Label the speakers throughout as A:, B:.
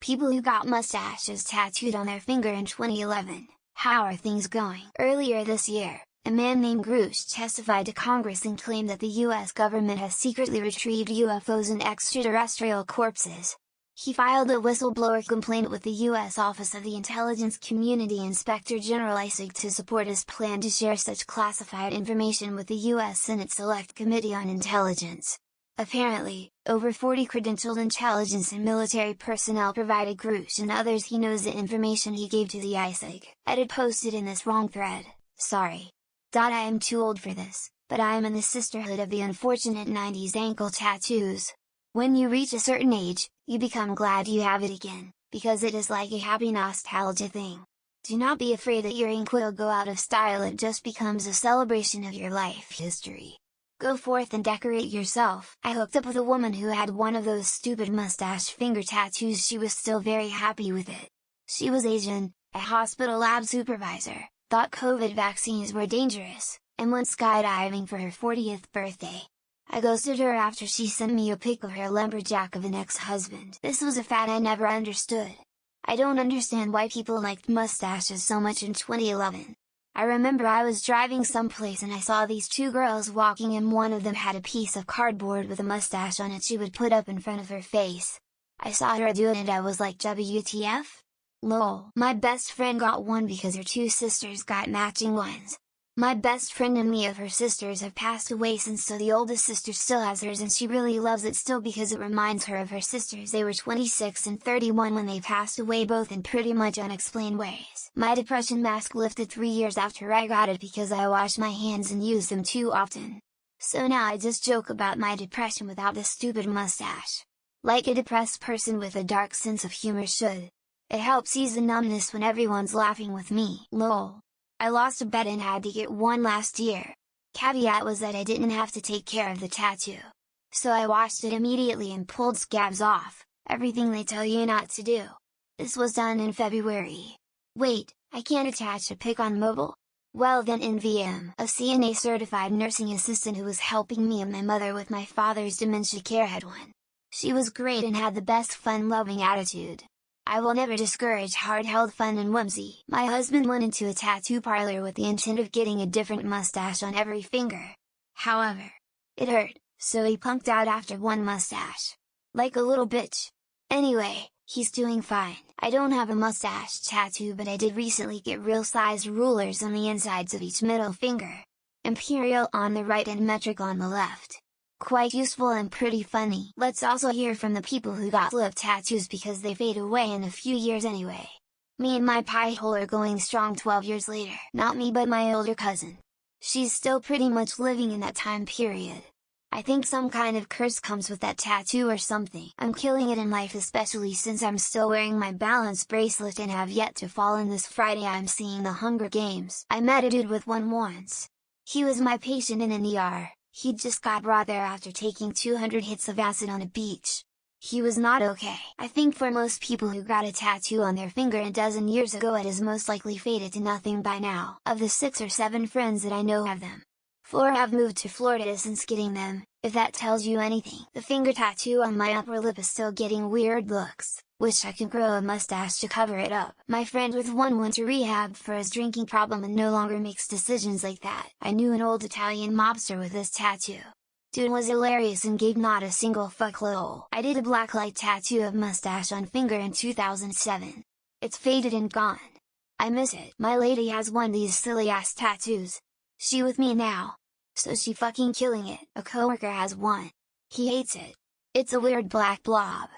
A: People who got mustaches tattooed on their finger in 2011, how are things going? Earlier this year, a man named Grush testified to Congress and claimed that the US government has secretly retrieved UFOs and extraterrestrial corpses. He filed a whistleblower complaint with the U.S. Office of the Intelligence Community Inspector General ISIG to support his plan to share such classified information with the U.S. Senate Select Committee on Intelligence. Apparently, over 40 credentialed intelligence and military personnel provided Grush and others he knows the information he gave to the ISIG. Edit posted in this wrong thread, sorry. I am too old for this, but I am in the sisterhood of the unfortunate 90s ankle tattoos. When you reach a certain age, you become glad you have it again, because it is like a happy nostalgia thing. Do not be afraid that your ink will go out of style, it just becomes a celebration of your life history. Go forth and decorate yourself. I hooked up with a woman who had one of those stupid mustache finger tattoos. She was still very happy with it. She was Asian, a hospital lab supervisor, thought COVID vaccines were dangerous, and went skydiving for her 40th birthday. I ghosted her after she sent me a pic of her lumberjack of an ex-husband. This was a fad I never understood. I don't understand why people liked mustaches so much in 2011. I remember I was driving someplace and I saw these two girls walking and one of them had a piece of cardboard with a mustache on it she would put up in front of her face. I saw her do it and I was like, WTF? Lol. My best friend got one because her two sisters got matching ones. My best friend and me of her sisters have passed away since, so the oldest sister still has hers and she really loves it still because it reminds her of her sisters. They were 26 and 31 when they passed away, both in pretty much unexplained ways. My depression mask lifted 3 years after I got it because I washed my hands and used them too often. So now I just joke about my depression without this stupid mustache. Like a depressed person with a dark sense of humor should. It helps ease the numbness when everyone's laughing with me. Lol. I lost a bet and had to get one last year. Caveat was that I didn't have to take care of the tattoo. So I washed it immediately and pulled scabs off, everything they tell you not to do. This was done in February. Wait, I can't attach a pic on mobile? Well then NVM, a CNA certified nursing assistant who was helping me and my mother with my father's dementia care, had one. She was great and had the best fun-loving attitude. I will never discourage hard-held fun and whimsy. My husband went into a tattoo parlor with the intent of getting a different mustache on every finger. However, it hurt, so he punked out after one mustache. Like a little bitch. Anyway, he's doing fine. I don't have a mustache tattoo, but I did recently get real-sized rulers on the insides of each middle finger. Imperial on the right and metric on the left. Quite useful and pretty funny. Let's also hear from the people who got lip tattoos because they fade away in a few years anyway. Me and my pie hole are going strong 12 years later. Not me, but my older cousin. She's still pretty much living in that time period. I think some kind of curse comes with that tattoo or something. I'm killing it in life, especially since I'm still wearing my balance bracelet and have yet to fall in. This Friday I'm seeing The Hunger Games. I met a dude with one once. He was my patient in an ER. He just got brought there after taking 200 hits of acid on a beach. He was not okay. I think for most people who got a tattoo on their finger a dozen years ago, it is most likely faded to nothing by now. Of the 6 or 7 friends that I know have them, 4 have moved to Florida since getting them, if that tells you anything. The finger tattoo on my upper lip is still getting weird looks. Wish I could grow a mustache to cover it up. My friend with one went to rehab for his drinking problem and no longer makes decisions like that. I knew an old Italian mobster with this tattoo. Dude was hilarious and gave not a single fuck. Lol. I did a blacklight tattoo of mustache on finger in 2007. It's faded and gone. I miss it. My lady has one of these silly ass tattoos. She with me now. So she fucking killing it. A coworker has one. He hates it. It's a weird black blob.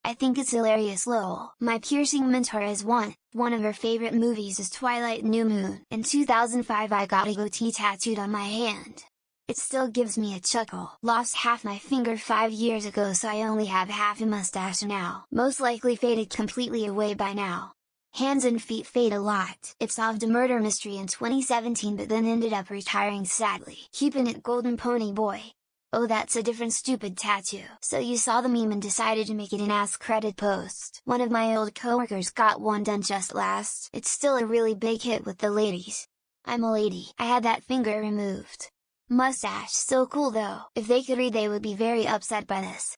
A: I think it's hilarious. Lol. My piercing mentor has one. One of her favorite movies is Twilight New Moon. In 2005 I got a goatee tattooed on my hand. It still gives me a chuckle. Lost half my finger 5 years ago, so I only have half a mustache now. Most likely faded completely away by now. Hands and feet fade a lot. It solved a murder mystery in 2017 but then ended up retiring sadly. Keeping it golden pony boy. Oh, that's a different stupid tattoo. So you saw the meme and decided to make it an ass credit post. One of my old coworkers got one done just last. It's still a really big hit with the ladies. I'm a lady. I had that finger removed. Mustache still cool though. If they could read they would be very upset by this.